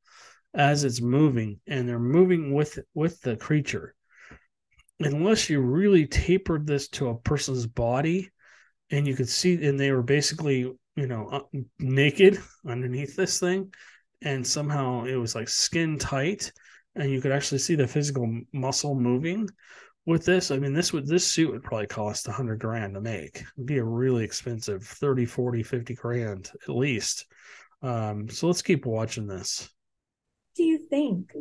[SPEAKER 3] as it's moving, and they're moving with the creature. Unless you really tapered this to a person's body, and you could see, and they were basically, naked underneath this thing, and somehow it was like skin tight, and you could actually see the physical muscle moving with this. I mean, this suit would probably cost $100,000 to make. It'd be a really expensive 30, 40, 50 grand at least. So let's keep watching this.
[SPEAKER 13] Do you think?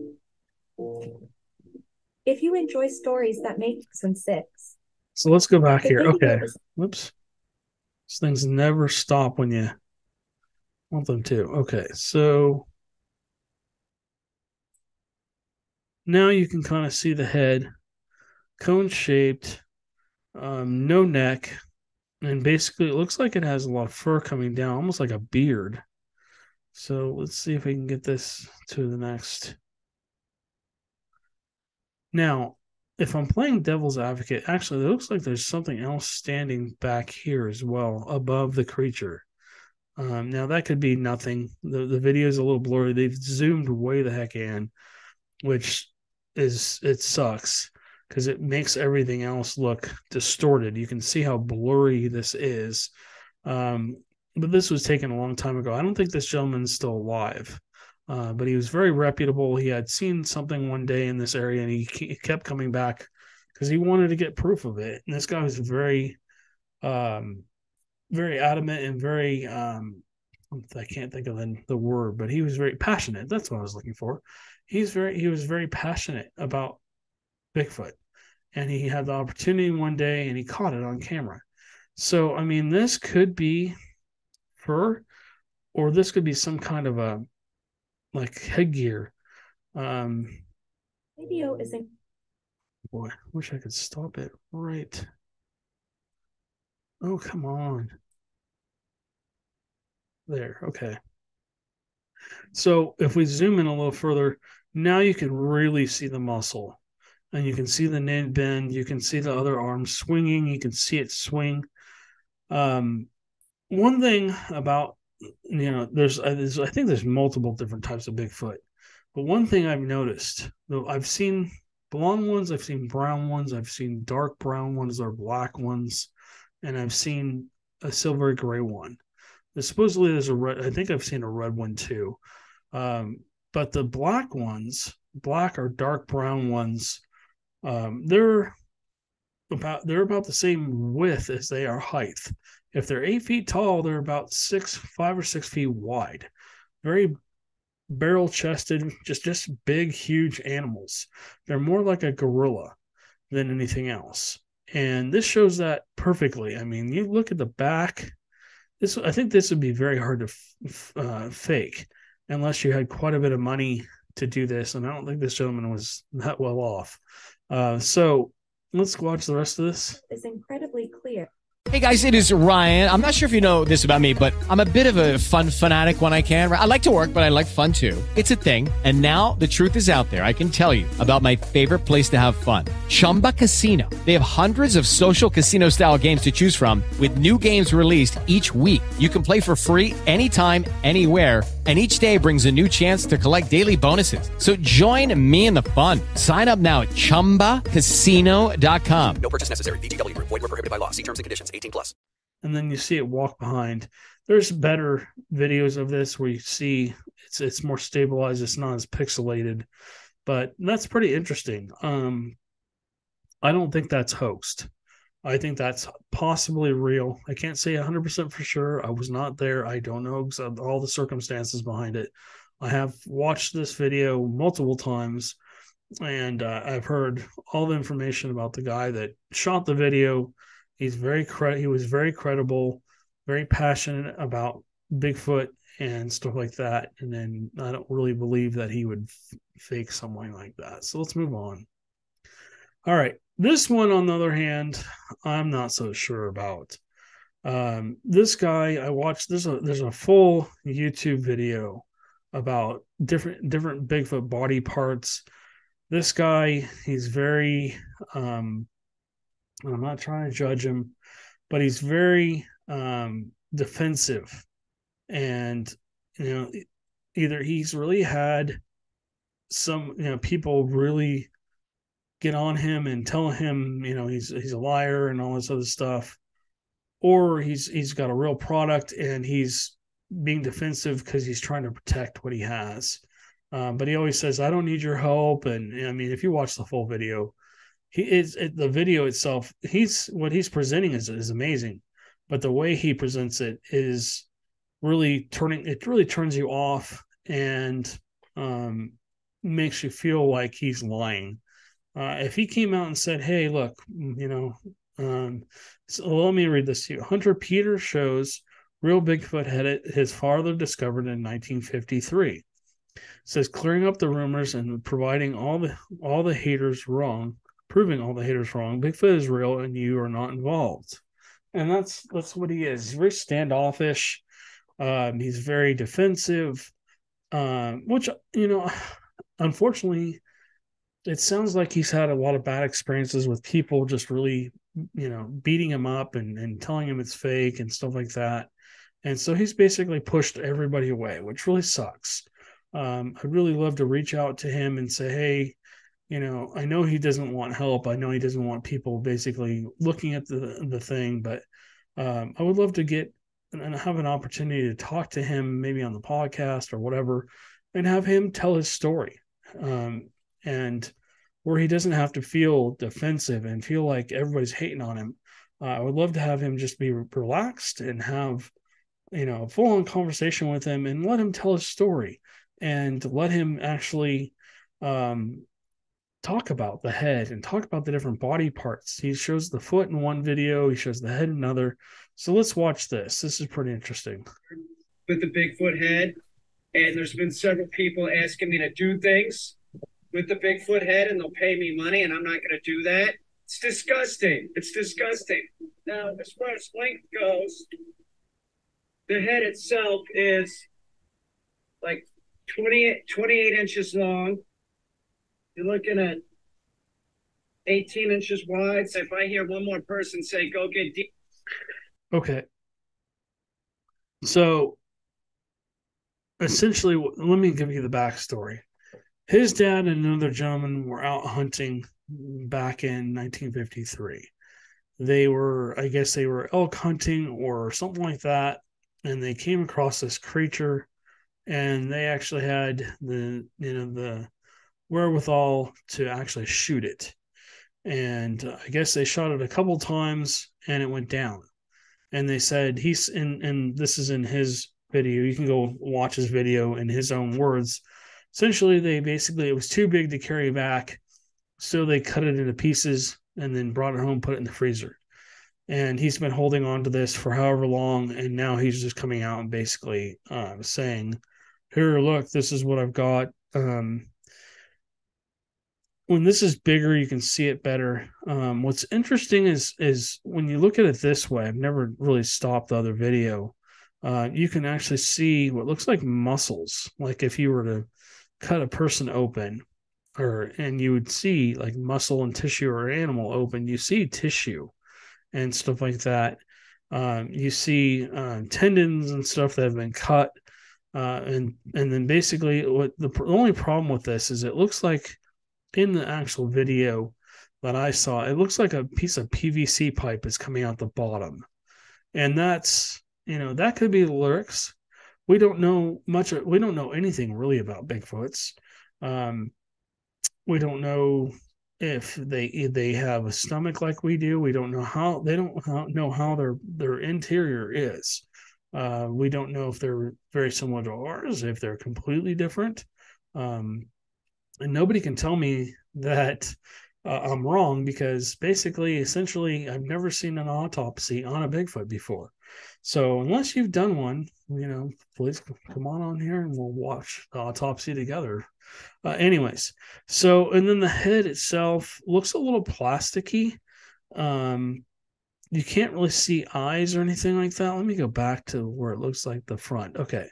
[SPEAKER 13] If you enjoy stories that make some six.
[SPEAKER 3] So let's go back here. Okay. Whoops. These things never stop when you want them to. Okay. So now you can kind of see the head, cone shaped, no neck. And basically it looks like it has a lot of fur coming down, almost like a beard. So let's see if we can get this to the next. Now, if I'm playing devil's advocate, actually, it looks like there's something else standing back here as well, above the creature. Now, that could be nothing. The video is a little blurry. They've zoomed way the heck in, which it sucks because it makes everything else look distorted. You can see how blurry this is. But this was taken a long time ago. I don't think this gentleman's still alive. But he was very reputable. He had seen something one day in this area, and he kept coming back because he wanted to get proof of it. And this guy was very, very adamant and very, I can't think of the word, but he was very passionate. That's what I was looking for. He was very passionate about Bigfoot, and he had the opportunity one day, and he caught it on camera. So, I mean, this could be fur, or this could be some kind of a headgear.
[SPEAKER 13] Video isn't.
[SPEAKER 3] Boy, I wish I could stop it right. Oh, come on. There, okay. So if we zoom in a little further, now you can really see the muscle. And you can see the nail bend. You can see the other arm swinging. You can see it swing. One thing about, I think there's multiple different types of Bigfoot. But one thing I've noticed, though, I've seen blonde ones, I've seen brown ones, I've seen dark brown ones or black ones, and I've seen a silvery gray one. Supposedly there's a red, I think I've seen a red one too. But the black ones, black or dark brown ones, they're about the same width as they are height. If they're 8 feet tall, they're about 5 or 6 feet wide. Very barrel chested, just big, huge animals. They're more like a gorilla than anything else. And this shows that perfectly. I mean, you look at the back. I think this would be very hard to fake unless you had quite a bit of money to do this. And I don't think this gentleman was that well off. So let's watch the rest of this.
[SPEAKER 13] It's incredibly clear.
[SPEAKER 12] Hey guys, it is Ryan. I'm not sure if you know this about me, but I'm a bit of a fun fanatic when I can. I like to work, but I like fun too. It's a thing. And now the truth is out there. I can tell you about my favorite place to have fun. Chumba Casino. They have hundreds of social casino style games to choose from with new games released each week. You can play for free anytime, anywhere. And each day brings a new chance to collect daily bonuses. So join me in the fun. Sign up now at ChumbaCasino.com.
[SPEAKER 14] No purchase necessary. VGW Group. Void where prohibited by law. See terms and conditions. 18+.
[SPEAKER 3] And then you see it walk behind. There's better videos of this where you see it's more stabilized. It's not as pixelated. But that's pretty interesting. I don't think that's hoaxed. I think that's possibly real. I can't say 100% for sure. I was not there. I don't know all the circumstances behind it. I have watched this video multiple times, and I've heard all the information about the guy that shot the video. He was very credible, very passionate about Bigfoot and stuff like that. And then I don't really believe that he would fake something like that. So let's move on. All right. This one, on the other hand, I'm not so sure about. This guy, I watched, there's a full YouTube video about different Bigfoot body parts. This guy, he's very, I'm not trying to judge him, but he's very defensive. And, either he's really had some, people really get on him and tell him, he's a liar and all this other stuff, or he's got a real product and he's being defensive because he's trying to protect what he has. But he always says, "I don't need your help." And I mean, if you watch the full video, the video itself. What he's presenting is amazing, but the way he presents it is really turns you off and makes you feel like he's lying. If he came out and said, "Hey, look, so let me read this to you. Hunter Peters shows real Bigfoot head his father discovered in 1953. It says clearing up the rumors and proving all the haters wrong. Bigfoot is real and you are not involved." And that's what he is. He's very standoffish. He's very defensive, which, unfortunately, it sounds like he's had a lot of bad experiences with people just really, beating him up and telling him it's fake and stuff like that. And so he's basically pushed everybody away, which really sucks. I'd really love to reach out to him and say, "Hey, I know he doesn't want help. I know he doesn't want people basically looking at the thing, but I would love to get and have an opportunity to talk to him, maybe on the podcast or whatever, and have him tell his story. And where he doesn't have to feel defensive and feel like everybody's hating on him. I would love to have him just be relaxed and have, a full-on conversation with him and let him tell his story and let him actually talk about the head and talk about the different body parts. He shows the foot in one video, he shows the head in another. So let's watch this. This is pretty interesting.
[SPEAKER 15] With the Bigfoot head, and there's been several people asking me to do things with the Bigfoot head, and they'll pay me money, and I'm not going to do that. It's disgusting. It's disgusting. Now, as far as length goes, the head itself is like 28 inches long. You're looking at 18 inches wide. So if I hear one more person say, "Go get deep."
[SPEAKER 3] Okay. So essentially, let me give you the backstory. His dad and another gentleman were out hunting back in 1953. I guess they were elk hunting or something like that, and they came across this creature, and they actually had the wherewithal to actually shoot it. And I guess they shot it a couple times, and it went down. And they said and this is in his video. You can go watch his video in his own words. Essentially, it was too big to carry back, so they cut it into pieces and then brought it home, put it in the freezer. And he's been holding on to this for however long, and now he's just coming out and basically saying, "Here, look, this is what I've got." When this is bigger, you can see it better. What's interesting is when you look at it this way, I've never really stopped the other video. You can actually see what looks like muscles, like if you were to cut a person open, and you would see like muscle and tissue, or animal open, you see tissue and stuff like that. You see tendons and stuff that have been cut, and then basically what the only problem with this is it looks like in the actual video that I saw, it looks like a piece of PVC pipe is coming out the bottom, and that's that could be the lyrics. We don't know much. We don't know anything really about Bigfoots. We don't know if they have a stomach like we do. We don't know how know how their interior is. We don't know if they're very similar to ours, if they're completely different. And nobody can tell me that I'm wrong, because essentially, I've never seen an autopsy on a Bigfoot before. So unless you've done one, please come on here and we'll watch the autopsy together. Anyways, and then the head itself looks a little plasticky. you can't really see eyes or anything like that. Let me go back to where it looks like the front. Okay.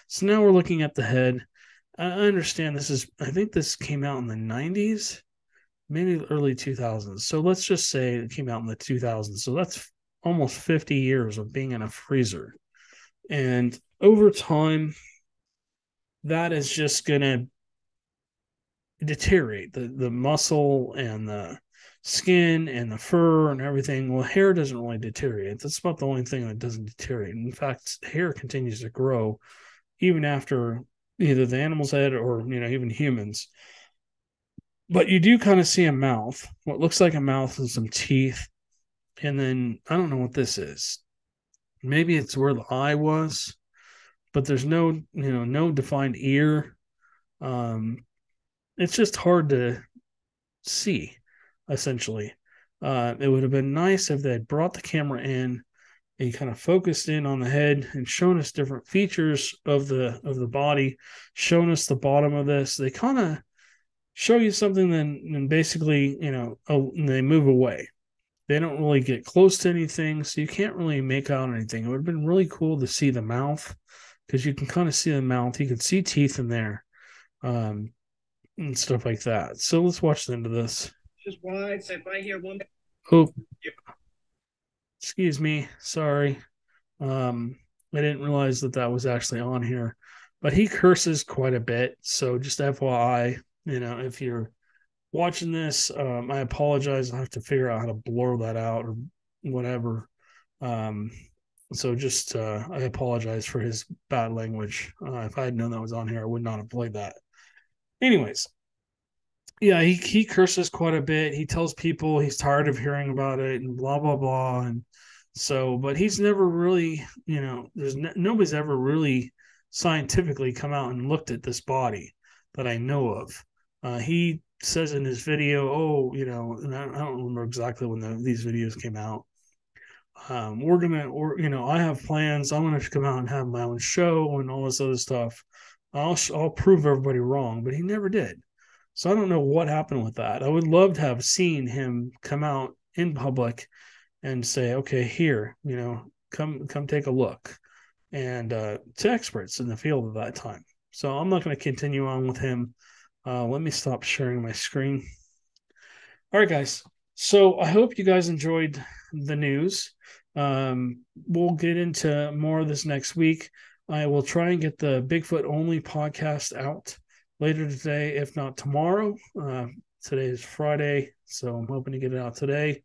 [SPEAKER 3] So now we're looking at the head. I understand I think this came out in the 90s, maybe early 2000s. So let's just say it came out in the 2000s. So that's almost 50 years of being in a freezer. And over time, that is just going to deteriorate. The muscle and the skin and the fur and everything. Well, hair doesn't really deteriorate. That's about the only thing that doesn't deteriorate. In fact, hair continues to grow even after either the animal's head or, even humans. But you do kind of see a mouth, what looks like a mouth and some teeth. And then I don't know what this is. Maybe it's where the eye was, but there's no defined ear. It's just hard to see, essentially. It would have been nice if they had brought the camera in and kind of focused in on the head and shown us different features of the body, shown us the bottom of this. They kind of show you something, then basically, they move away. They don't really get close to anything, so you can't really make out anything. It would have been really cool to see the mouth, because you can kind of see the mouth. You can see teeth in there, and stuff like that. So let's watch the end of this.
[SPEAKER 15] Just wide. So if I hear one.
[SPEAKER 3] Oh, excuse me. Sorry. I didn't realize that was actually on here, but he curses quite a bit. So just FYI, if you're watching this, I apologize. I'll have to figure out how to blur that out or whatever. So just, I apologize for his bad language. If I had known that was on here, I would not have played that. Anyways, yeah, he curses quite a bit. He tells people he's tired of hearing about it and blah, blah, blah. And so, but he's never really, nobody's ever really scientifically come out and looked at this body that I know of. He says in his video, and I don't remember exactly when these videos came out. I have plans. I'm going to come out and have my own show and all this other stuff. I'll prove everybody wrong, but he never did. So I don't know what happened with that. I would love to have seen him come out in public and say, okay, here, come take a look, and to experts in the field at that time. So I'm not going to continue on with him. Let me stop sharing my screen. All right, guys. So I hope you guys enjoyed the news. We'll get into more of this next week. I will try and get the Bigfoot only podcast out later today, if not tomorrow. Today is Friday, so I'm hoping to get it out today.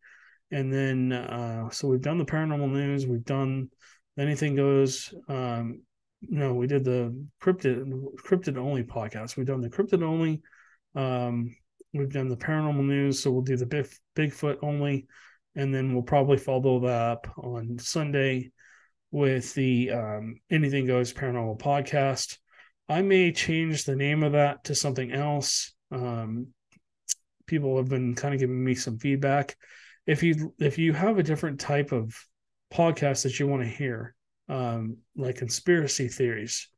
[SPEAKER 3] And then, so we've done the paranormal news. We've done Anything Goes. No, we did the cryptid only podcast. We've done the cryptid only. We've done the paranormal news. So we'll do the Bigfoot only. And then we'll probably follow that up on Sunday with the Anything Goes Paranormal podcast. I may change the name of that to something else. People have been kind of giving me some feedback. If you have a different type of podcast that you want to hear, like conspiracy theories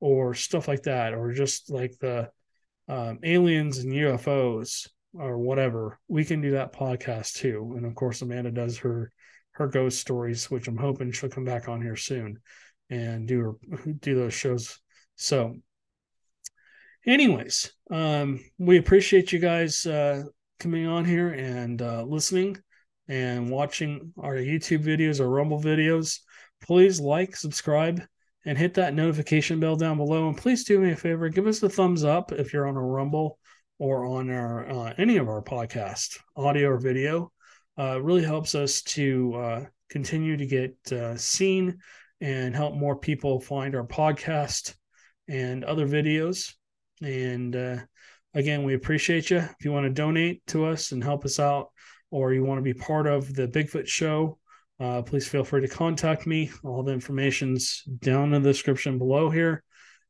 [SPEAKER 3] or stuff like that, or just like the aliens and UFOs or whatever, we can do that podcast too. And of course, Amanda does her ghost stories, which I'm hoping she'll come back on here soon and do those shows. So anyways, we appreciate you guys coming on here and listening and watching our YouTube videos or Rumble videos. Please like, subscribe, and hit that notification bell down below. And please do me a favor, give us a thumbs up if you're on a Rumble or on our any of our podcasts, audio or video. It really helps us to continue to get seen and help more people find our podcast and other videos. And again, we appreciate you. If you want to donate to us and help us out, or you want to be part of the Bigfoot show, please feel free to contact me. All the information's down in the description below here.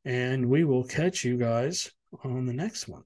[SPEAKER 3] And we will catch you guys on the next one.